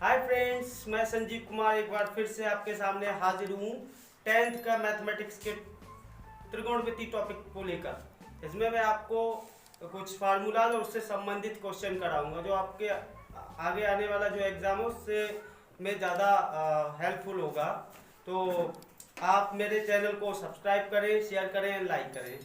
Hi friends, मैं संजीव कुमार एक बार फिर से आपके सामने हाजिर हूँ 10th का मैथमेटिक्स के त्रिकोणमिति टॉपिक को लेकर। इसमें मैं आपको कुछ फार्मूला और उससे संबंधित क्वेश्चन कराऊंगा जो आपके आगे आने वाला जो एग्ज़ाम है उससे में ज़्यादा हेल्पफुल होगा। तो आप मेरे चैनल को सब्सक्राइब करें, शेयर करें, लाइक करें।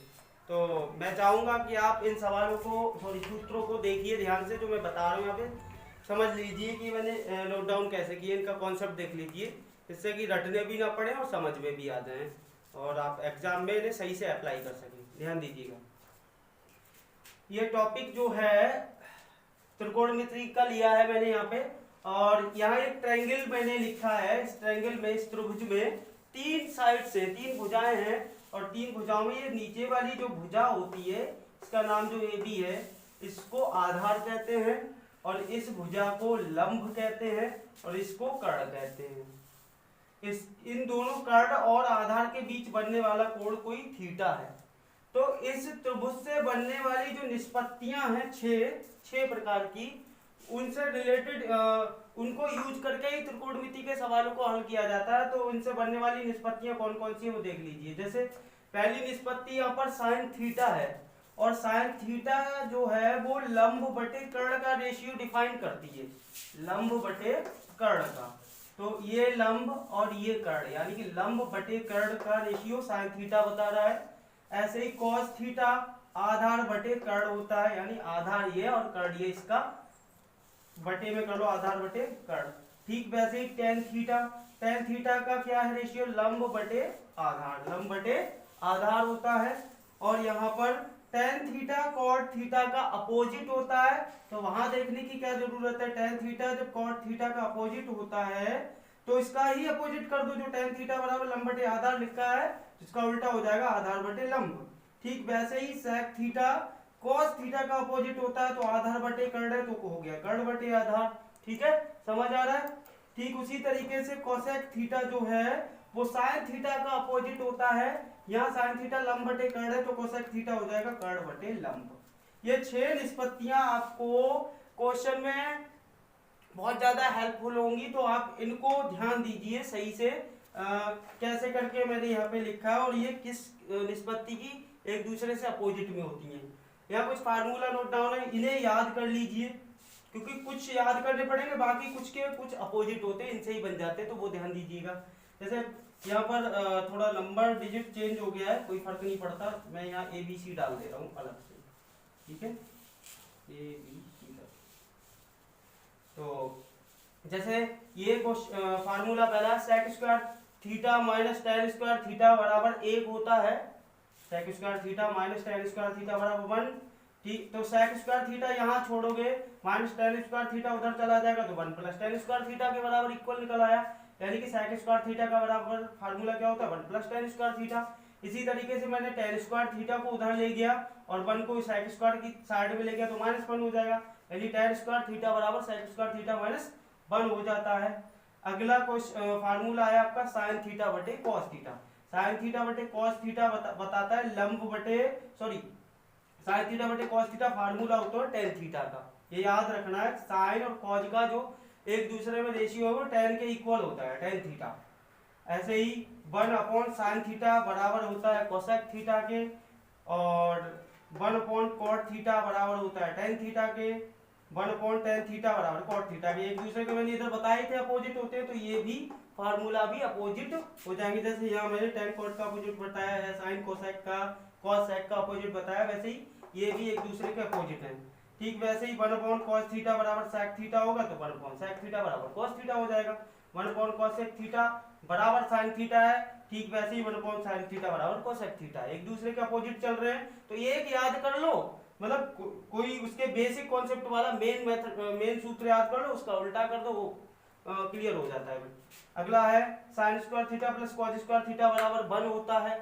तो मैं चाहूँगा कि आप इन सवालों को सूत्रों को देखिए ध्यान से जो मैं बता रहा हूँ यहाँ पे, समझ लीजिए कि मैंने नोट डाउन कैसे किए, इनका कॉन्सेप्ट देख लीजिए, इससे कि रटने भी ना पड़े और समझ में भी आ जाएं और आप एग्जाम में इन्हें सही से अप्लाई कर सकें। ध्यान दीजिएगा, ये टॉपिक जो है त्रिकोणमिति का लिया है मैंने यहाँ पे, और यहाँ एक ट्रायंगल मैंने लिखा है। इस ट्रायंगल में, इस त्रिभुज में तीन साइड से तीन भुजाएं हैं और तीन भुजाओं में ये नीचे वाली जो भुजा होती है इसका नाम जो ए बी है, इसको आधार कहते हैं और इस भुजा को लंब कहते हैं और इसको कर्ण कहते हैं। इन दोनों कर्ण और आधार के बीच बनने वाला कोण कोई थीटा है। तो इस त्रिभुज से बनने वाली जो निष्पत्तियां हैं छह प्रकार की, उनसे रिलेटेड उनको यूज करके ही त्रिकोणमिति के सवालों को हल किया जाता है। तो इनसे बनने वाली निष्पत्तियां कौन कौन सी है वो देख लीजिए। जैसे पहली निष्पत्ति यहाँ पर साइन थीटा है और साइन थीटा जो है वो लंब बटे कर्ण का रेशियो डिफाइन करती है, लंब बटे कर्ण का। तो ये लंब और ये कर्ण, यानी कि लंब बटे कर्ण का रेशियो साइन थीटा बता रहा है। ऐसे ही कॉस थीटा आधार बटे कर्ण होता है, यानी आधार ये और कर्ण ये, इसका बटे में कर लो आधार बटे कर्ण। ठीक वैसे ही टेन थीटा का क्या है रेशियो, लंब बटे आधार, लंब बटे आधार होता है। और यहाँ पर टेन थीटा कॉट थीटा का अपोजिट होता है, तो वहां देखने की क्या जरूरत है, टेन थीटा जब कॉट थीटा का अपोजिट होता है तो इसका ही अपोजिट कर दो। जो टेन थीटा बराबर लंब बटे आधार लिखा है जिसका उल्टा हो जाएगा आधार बटे लंब। ठीक वैसे ही सेक थीटा कॉस थीटा का अपोजिट होता है, तो आधार बटे कर्ण है तो हो गया कर्ण बटे आधार। ठीक है, समझ आ रहा है। ठीक उसी तरीके से कोसेक थीटा जो है वो साइन थीटा का अपोजिट होता है। यहाँ साइन थीटा लंब बटे कर्ण है तो कोसेक थीटा हो जाएगा कर्ण बटे लंब। ये छह निष्पत्तियां आपको क्वेश्चन में बहुत ज्यादा हेल्पफुल होंगी, तो आप इनको ध्यान दीजिए सही से। कैसे करके मैंने यहाँ पे लिखा है और ये किस निष्पत्ति की एक दूसरे से अपोजिट में होती है। यहाँ कुछ फार्मूला नोट डाउन है, इन्हें याद कर लीजिए क्योंकि कुछ याद करने पड़ेंगे, बाकी कुछ के कुछ अपोजिट होते हैं, इनसे ही बन जाते हैं, तो वो ध्यान दीजिएगा। जैसे यहाँ पर थोड़ा नंबर डिजिट चेंज हो गया है, कोई फर्क नहीं पड़ता, मैं यहाँ ए बी सी डाल दे रहा हूँ अलग से। ठीक है, ए बी सी। तो जैसे ये फार्मूला पहला, sec square theta minus tan square theta बराबर 1 होता है। Sec square theta minus tan square theta बराबर 1। ठीक, तो सेक स्क्वायर थीटा यहाँ छोड़ोगे, माइनस टेन स्क्वायर थीटा उधर चला जाएगा तो 1 प्लस टेन स्क्वायर थीटा के बराबर इक्वल निकल आया। यानी कि सेक स्क्वायर थीटा का बराबर फार्मूला क्या होता है, 1 प्लस टेन स्क्वायर थीटा। इसी तरीके से मैंने टेन स्क्वायर थीटा को उधर ले गया और 1 को सेक स्क्वायर की साइड में ले गया तो -1 हो जाएगा, यानी टेन स्क्वायर थीटा बराबर सेक स्क्वायर थीटा -1 हो जाता है। अगला फार्मूला है आपका साइन थीटा बटे कॉस थीटा। साइन थीटा बटे कॉस थीटा बताता है लंब बटे साइन थीटा बटे कॉस थीटा फार्मूला होता है टेन थीटा का। ये याद रखना है, साइन और कॉस का जो एक दूसरे में रेशियो है वो टेन के इक्वल होता है, टेन थीटा। ऐसे ही 1 अपॉन साइन थीटा बराबर होता है कोसेक थीटा के, और 1 अपॉन कॉट थीटा बराबर होता है टेन थीटा के, 1 अपॉन टेन थीटा बराबर कॉट थीटा के। एक दूसरे के मैंने इधर बताए थे अपोजिट होते हैं, तो ये भी फार्मूला भी अपोजिट हो जाएंगे। जैसे यहाँ मैंने टेन कॉट का अपोजिट बताया है, साइन कोसेक का कॉस सेक का अपोजिट बताया, वैसे ही ये भी एक दूसरे के अपोजिट हैं। ठीक वैसे ही 1 अपॉन कॉस थीटा बराबर सेक थीटा होगा तो 1 अपॉन सेक थीटा बराबर कॉस थीटा हो जाएगा। 1 अपॉन कोसेक थीटा बराबर साइन थीटा है, ठीक वैसे ही 1 अपॉन साइन थीटा बराबर कोसेक थीटा, एक दूसरे के अपोजिट चल रहे हैं। तो एक याद कर लो, मतलब कोई उसके बेसिक कॉन्सेप्ट वाला मेन सूत्र याद कर लो, उसका उल्टा कर दो, वो क्लियर हो जाता है। अगला है sine square theta plus cos square theta बराबर 1 होता है।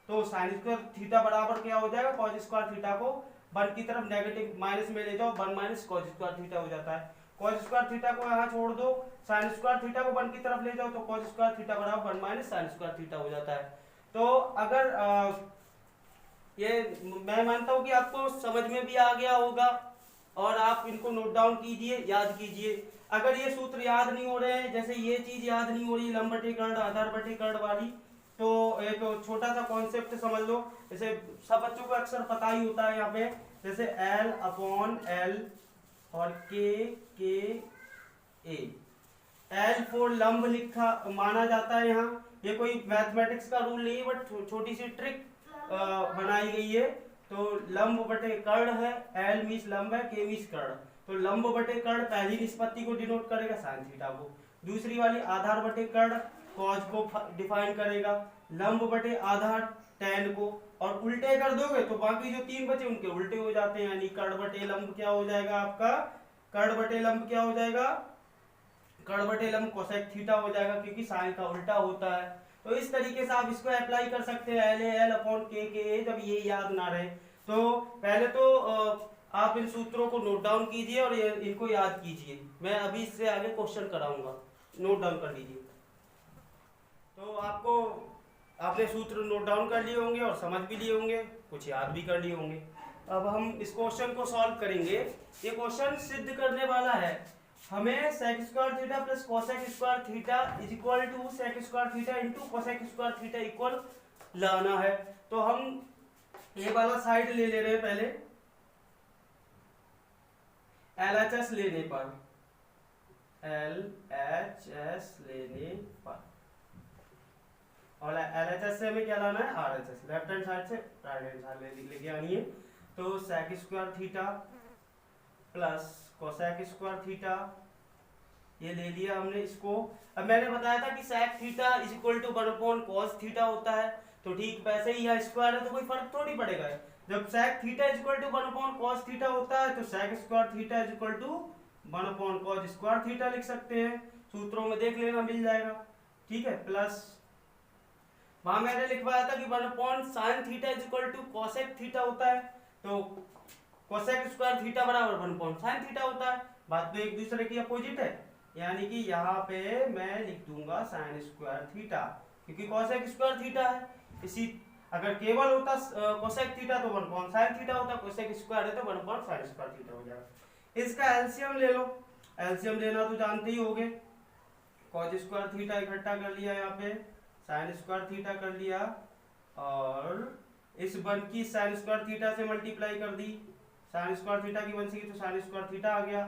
तो साइन स्क्वायर थीटा बराबर क्या हो जाएगा, कॉस स्क्वायर थीटा को 1 की तरफ नेगेटिव माइनस में ले जाओ, 1 माइनस कॉस स्क्वायर थीटा हो जाता है। कॉस स्क्वायर थीटा को यहाँ छोड़ दो, साइन स्क्वायर थीटा को 1 की तरफ ले जाओ तो कॉस स्क्वायर थीटा बराबर 1 माइनस साइन स्क्वायर थीटा हो जाता है। तो अगर ये मैं मानता हूँ कि आपको समझ में भी आ गया होगा और आप इनको नोट डाउन कीजिए, याद कीजिए। अगर ये सूत्र याद नहीं हो रहे हैं, जैसे ये चीज याद नहीं हो रही लंब बटे कर्ण आधार बटे कर्ण वाली, तो एक छोटा सा कॉन्सेप्ट समझ लो। जैसे सब बच्चों को अक्सर पता ही होता है यहाँ पे, जैसे L अपॉन L और के ए। L फॉर लंब लिखा माना जाता है यहाँ। ये कोई मैथमेटिक्स का रूल नहीं है, बट छोटी सी ट्रिक बनाई गई है। तो लंब बटे कर्ण है, L मीन्स लंब है, K मीन्स कर्ण। तो लंब बटे कर्ण पहली निष्पत्ति को डिनोट करेगा साइन थीटा को, दूसरी वाली आधार बटे कर्ण कॉज को डिफाइन करेगा, लंब बटे आधार tan को, और उल्टे कर दोगे तो बाकी जो तीन बचे उनके उल्टे हो जाते हैं। यानी कर्ण बटे लंब क्या हो जाएगा आपका, कर्ण बटे लंब क्या हो जाएगा, कर्ण बटे लंब कोसेक थीटा हो जाएगा, क्योंकि साइन का उल्टा होता है। तो इस तरीके से आप इसको अप्लाई कर सकते हैं, L अपॉन के ए, जब ये याद ना रहे तो पहले तो आप इन सूत्रों को नोट डाउन कीजिए और इनको याद कीजिए। मैं अभी इससे आगे क्वेश्चन कराऊंगा, नोट डाउन कर लीजिए। तो आपने सूत्र नोट डाउन कर लिए होंगे और समझ भी लिए होंगे, कुछ याद भी कर लिए होंगे। अब हम इस क्वेश्चन को सॉल्व करेंगे। ये क्वेश्चन सिद्ध करने वाला है, हमें sec square theta plus cosec square theta is equal to sec square theta into cosec square theta equal लाना है। तो हम ये वाला साइड ले रहे हैं पहले, LHS लेने पर, LHS लेने पर, और LHS से हमें क्या लाना है, RHS, लेफ्ट हैंड साइड से राइट हैंड साइड लेके आनी है। तो sec square theta plus cosec square theta, ये ले लिया हमने इसको। अब मैंने बताया था कि sec theta is equal to 1 cos theta होता है, तो ठीक वैसे ही यहाँ स्क्वायर है तो कोई फर्क थोड़ी पड़ेगा। जब sec theta is equal to 1 cos theta होता है तो sec square theta is equal to 1 cos square theta लिख सकते हैं, सूत्रों में देख लेना मिल जाएगा, ठीक है। प्लस वहां मैंने लिखवाया था कि 1 sin theta is equal to cosec theta होता है, तो कोसेक स्क्वायर थीटा बराबर 1 sin थीटा होता है। बात तो एक दूसरे की अपोजिट है, यानी कि यहाँ पे मैं लिख दूंगा sin स्क्वायर थीटा, क्योंकि कोसेक स्क्वायर थीटा है। इसी अगर केवल होता कोसेक थीटा तो 1 sin थीटा होता, कोसेक स्क्वायर है तो 1 sin स्क्वायर थीटा हो जाएगा। इसका एलसीएम ले लो, एलसीएम लेना तो जानते ही होगे। cos स्क्वायर थीटा इकट्ठा कर लिया यहाँ पे, sin स्क्वायर थीटा कर लिया, और इस 1 की sin स्क्वायर थीटा से मल्टीप्लाई कर दी, sin स्क्वायर थीटा की 1 से की तो sin स्क्वायर थीटा आ गया,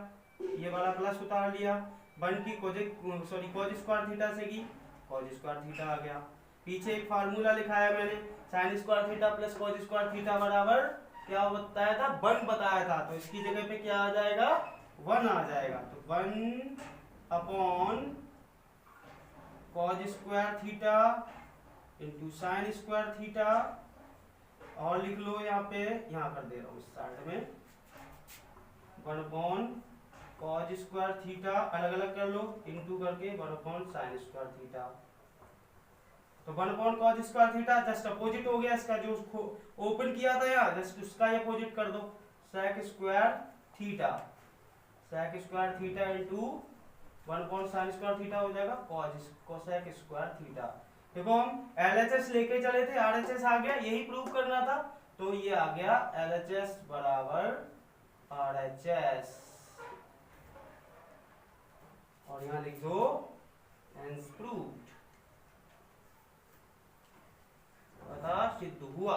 ये वाला प्लस उतार लिया। 1 की cos स्क्वायर थीटा से की cos स्क्वायर थीटा आ गया। पीछे एक फार्मूला लिखाया मैंने, sin square theta plus cos square theta बराबर क्या बताया था, 1 बताया था, तो इसकी जगह पे क्या आ जाएगा, 1 आ जाएगा। तो 1 upon cos square theta into sin square theta, और लिख लो यहाँ पे, यहाँ कर दे रहा हूँ इस साइड में, 1 अपॉन cos स्क्वायर थीटा अलग अलग कर लो, इंटू करके 1 अपॉन sin स्क्वायर थीटा। तो 1 upon cos square theta just opposite हो गया इसका, जो उसको ओपन किया था यहाँ जस्ट उसका ही अपोजिट कर दो, sec square theta, sec square theta into 1 upon sin square theta हो जाएगा कोसेक स्क्वायर थीटा। देखो हम LHS लेके चले थे, RHS आ गया, यही प्रूव करना था, तो ये आ गया LHS बराबर RHS, और यहाँ लिख दो हेंस प्रूव्ड, अतः सिद्ध हुआ,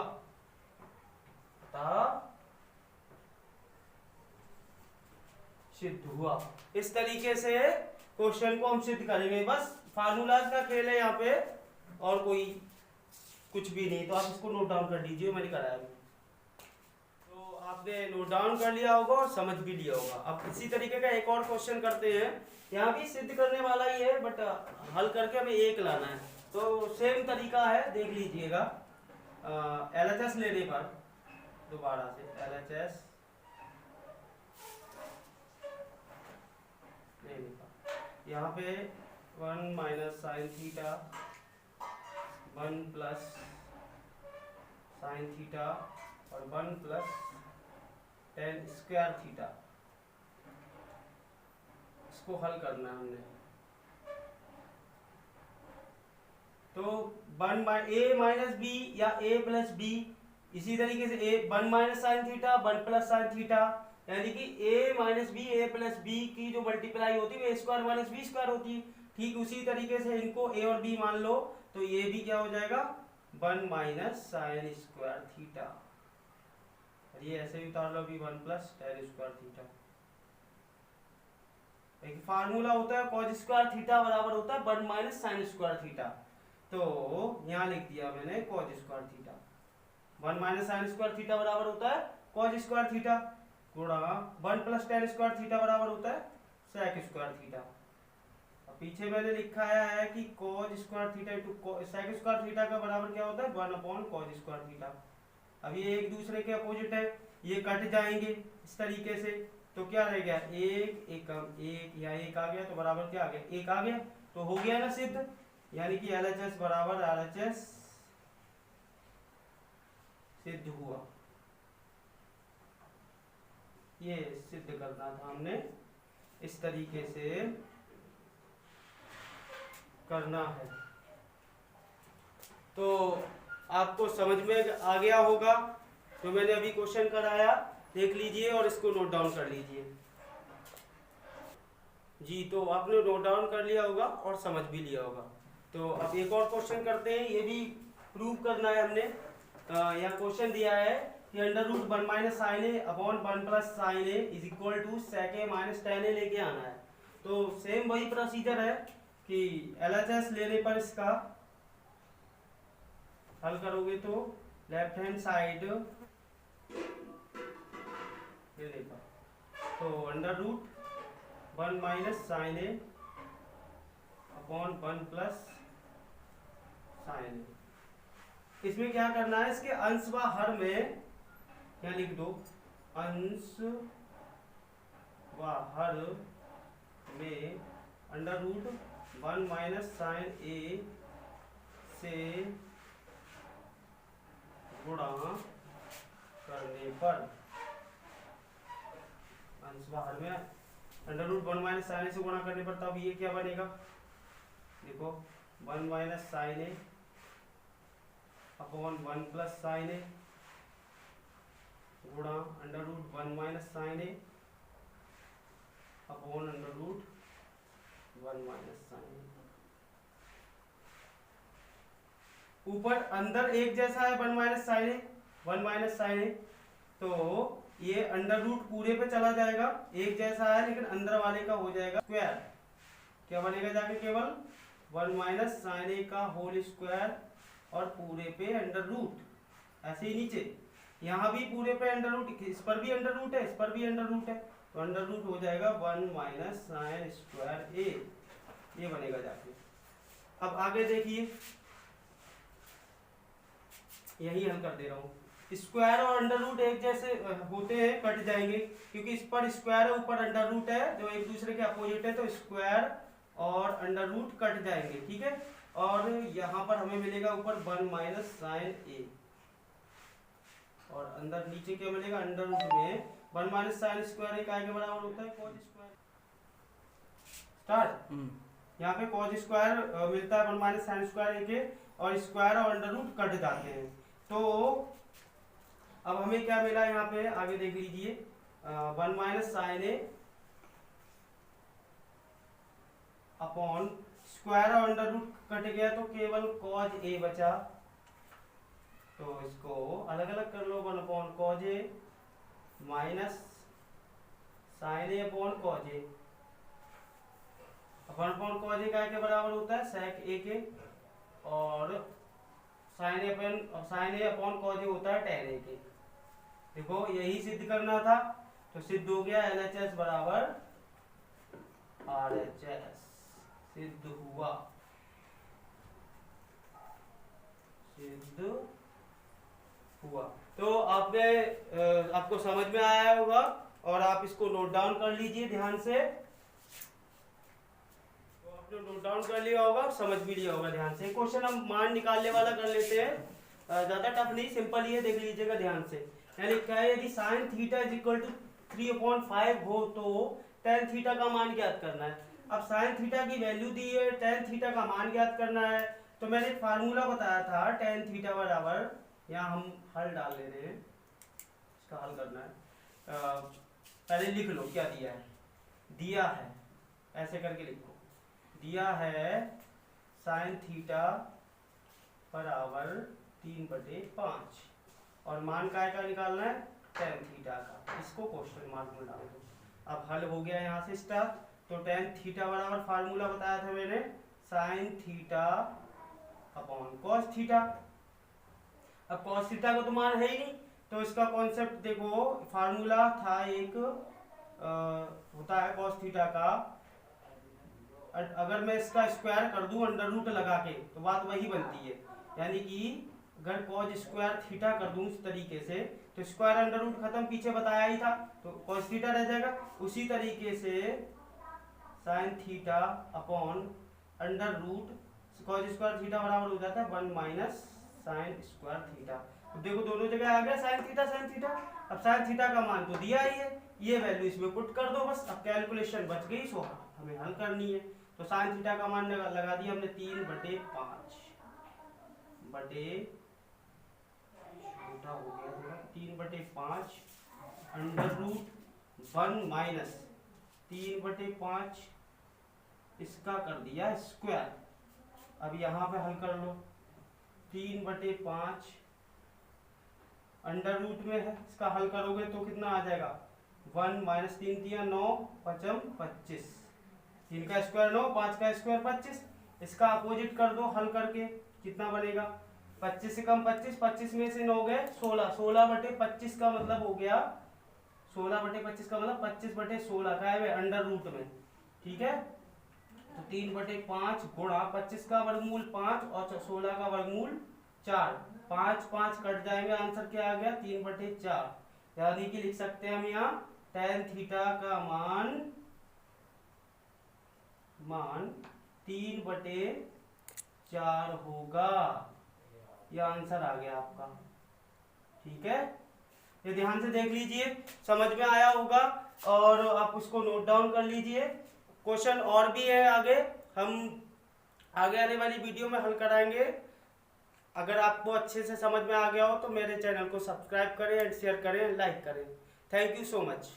अतः सिद्ध हुआ। इस तरीके से क्वेश्चन को हम सिद्ध करेंगे, बस फार्मूलाज का खेल है यहाँ पे, और कोई कुछ भी नहीं। तो आप इसको नोट डाउन कर लीजिए, मैंने कराया अभी। तो आपने नोट डाउन कर लिया होगा और समझ भी लिया होगा। अब इसी तरीके का एक और क्वेश्चन करते हैं, यहाँ भी सिद्ध करने वाला ही है, बट हल करके हमें एक लाना है। तो सेम तरीका है, देख लीजिएगा। LHS लेने पर दोबारा से LHS लेने पर यहाँ पे 1 minus sine theta 1 plus sine theta और 1 प्लस टेन स्क्वायर थीटा, इसको हल करना है हमने। तो 1 a माइनस बी या a प्लस बी, इसी तरीके से 1 minus sine theta 1 plus sine theta, यानी कि a minus B A plus B की जो मल्टीप्लाई होती है वो A square minus B square होती है। ठीक उसी तरीके से इनको a और b मान लो तो ये भी क्या हो जाएगा 1 माइनस साइन स्क्वायर थीटा, और ये ऐसे भी उतार लो भी 1 प्लस टेन स्क्वायर थीटा। एक फार्मूला होता है कॉज स्क्वायर थीटा बराबर होता है 1 माइनस साइन स्क्वायर थीटा, तो यहाँ लिख दिया मैंने cause square theta 1 minus sine square theta बराबर होता है कॉज स्क्वायर थीटा गुणा 1 प्लस टेन स्क्वायर थीटा बराबर होता है सेक स्क्वायर थीटा। अब पीछे मैंने लिखा है कि cos square theta into sec square theta का बराबर क्या होता है 1 अपॉन कॉज स्क्वायर थीटा। अब ये एक दूसरे के अपोजिट है, ये कट जाएंगे इस तरीके से, तो क्या रह गया एक एक कम एक, या एक आ गया तो बराबर क्या आ गया एक आ गया, तो हो गया ना सिद्ध, यानी कि LHS बराबर RHS सिद्ध हुआ। ये सिद्ध करना था हमने, इस तरीके से करना है। तो आपको समझ में आ गया होगा जो मैंने अभी क्वेश्चन कराया, देख लीजिए और इसको नोट डाउन कर लीजिए। जी तो आपने नोट डाउन कर लिया होगा और समझ भी लिया होगा। तो अब एक और क्वेश्चन करते हैं, ये भी प्रूव करना है हमने। यहाँ क्वेश्चन दिया है कि under root 1 minus sine A upon 1 plus sine A is equal to sec A minus tan A लेके आना है। तो सेम वही प्रोसीजर है कि LHS लेने पर इसका हल करोगे तो लेफ्ट हैंड साइड लेने पर, तो under root 1 minus sine A upon 1 plus sine ए। इसमें क्या करना है, इसके अंश व हर में क्या लिख दो, अंश व हर में अंडर रूट 1 माइनस साइन ए से गुणा करने पर, अंश व हर में अंडर रूट 1 माइनस साइन ए से गुणा करने पर, तब ये क्या बनेगा, देखो 1 minus sine A upon 1 plus sine A गुणा under root 1 minus sine A upon under root 1 minus sine A. ऊपर अंदर एक जैसा है 1 minus sine A 1 minus sine A, तो ये अंडर रूट पूरे पे चला जाएगा, एक जैसा है लेकिन अंदर वाले का हो जाएगा स्क्वायर, क्या बनेगा जाके केवल 1 माइनस साइन ए का होल स्क्वायर और पूरे पे अंडर रूट, ऐसे ही नीचे यहाँ भी पूरे पे अंडर रूट, इस पर भी अंडर रूट है इस पर भी अंडर रूट है, तो अंडर रूट हो जाएगा 1 माइनस साइन स्क्वायर ए, ये बनेगा जाके। अब आगे देखिए, यही हल कर दे रहा हूँ, स्क्वायर और अंडर रूट एक जैसे होते हैं, कट जाएंगे क्योंकि इस पर स्क्वायर है ऊपर अंडर रूट है जो एक दूसरे के अपोजिट है, तो स्क्वायर और अंडर रूट कट जाएंगे, ठीक है। और यहाँ पर हमें मिलेगा ऊपर 1 माइनस साइन ए, और अंदर नीचे क्या मिलेगा, अंडर रूट में 1 माइनस साइन स्क्वायर ए काय के बराबर होता है कॉज स्क्वायर। स्टार्ट, यहाँ पे कॉज स्क्वायर मिलता है 1 माइनस साइन स्क्वायर ए के, और स्क्वायर और अंडर रूट कट जाते हैं। तो अब हमें क्या मिला यहाँ पे, आगे देख लीजिए 1 minus sine A upon square और अंडर रूट कट गया तो केवल कॉज ए बचा, तो इसको अलग अलग कर लो, 1 upon cos A minus sine A upon cos A, 1 upon cos ए के बराबर होता है सेक ए के, और साइन ए अपॉन कॉज ए होता है टेन ए के। देखो यही सिद्ध करना था, तो सिद्ध हो गया LHS बराबर RHS, सिद्ध हुआ, सिद्ध हुआ। तो आपको समझ में आया होगा और आप इसको नोट डाउन कर लीजिए ध्यान से। तो आपने नोट डाउन कर लिया होगा, समझ भी लिया होगा ध्यान से। क्वेश्चन हम मान निकालने वाला कर लेते हैं, ज्यादा टफ नहीं, सिंपल ही है, देख लीजिएगा ध्यान से। यानी क्या है, यदि sine theta is equal to 3/5 हो तो टेन थीटा का मान ज्ञात करना है। अब साइन थीटा की वैल्यू दी है, टेन थीटा का मान ज्ञात करना है, तो मैंने एक फार्मूला बताया था टेन थीटा बराबर, यहाँ हम हल डाल ले रहे हैं, इसका हल करना है पहले लिख लो क्या दिया है। दिया है, ऐसे करके लिखो, दिया है साइन थीटा बराबर 3/5 और मान काय का निकालना है, टेन थीटा का। इसको क्वेश्चन मार्क में डाल दो। अब हल हो गया यहाँ से स्टार्ट। तो टेन थीटा बराबर फार्मूला बताया था मैंने, sign theta upon cos theta. अब कॉस थीटा को तो मान है ही नहीं, तो इसका कॉन्सेप्ट देखो, फार्मूला था एक होता है कॉस थीटा का, अगर मैं इसका स्क्वायर कर दूं अंडर रूट लगा के तो बात वही बनती है। यानी कि अगर कॉस स्क्वायर थीटा कर दूं इस तरीके से, तो स्क्वायर अंडर रूट खत्म, पीछे बताया ही था, तो कॉस थीटा रह जाएगा। उसी तरीके से sine theta upon under root cos square theta बराबर हो जाता है 1 माइनस साइन स्क्वायर थीटा। तो देखो दोनों जगह आ गया साइन थीटा साइन थीटा। अब साइन थीटा का मान तो दिया ही है, ये वैल्यू इसमें पुट कर दो बस। अब कैलकुलेशन बच गई, सो हमें हल करनी है। तो साइन थीटा का मान लगा दिया हमने 3/5 बटे, छोटा हो गया थोड़ा, 3/5 अंडर रूट 1 माइनस 3/5 इसका कर दिया स्क्वायर। अब यहाँ पे हल कर लो, 3/5 अंडर रूट में है, इसका हल करोगे तो कितना आ जाएगा, 1 माइनस 3 दिया 9 5 25, 3 का स्क्वायर 9, 5 का स्क्वायर 25। इसका अपोजिट कर दो हल करके, कितना बनेगा, 25 से कम 25, 25 में से 9 गए 16, 16/25 का मतलब हो गया, 16/25 का मतलब 25/16 का है अंडर रूट में, ठीक है। तो 3/5 गुणा 25 का वर्गमूल 5 और 16 का वर्गमूल 4, 5 5 कट जाएंगे, आंसर क्या आ गया 3/4। यानी कि लिख सकते हैं हम यहाँ tan थीटा का मान 3/4 होगा। यह आंसर आ गया आपका, ठीक है। ये ध्यान से देख लीजिए, समझ में आया होगा और आप उसको नोट डाउन कर लीजिए। क्वेश्चन और भी है आगे, हम आगे आने वाली वीडियो में हल कराएंगे। अगर आपको अच्छे से समझ में आ गया हो तो मेरे चैनल को सब्सक्राइब करें एंड शेयर करें, लाइक करें। Thank you so much.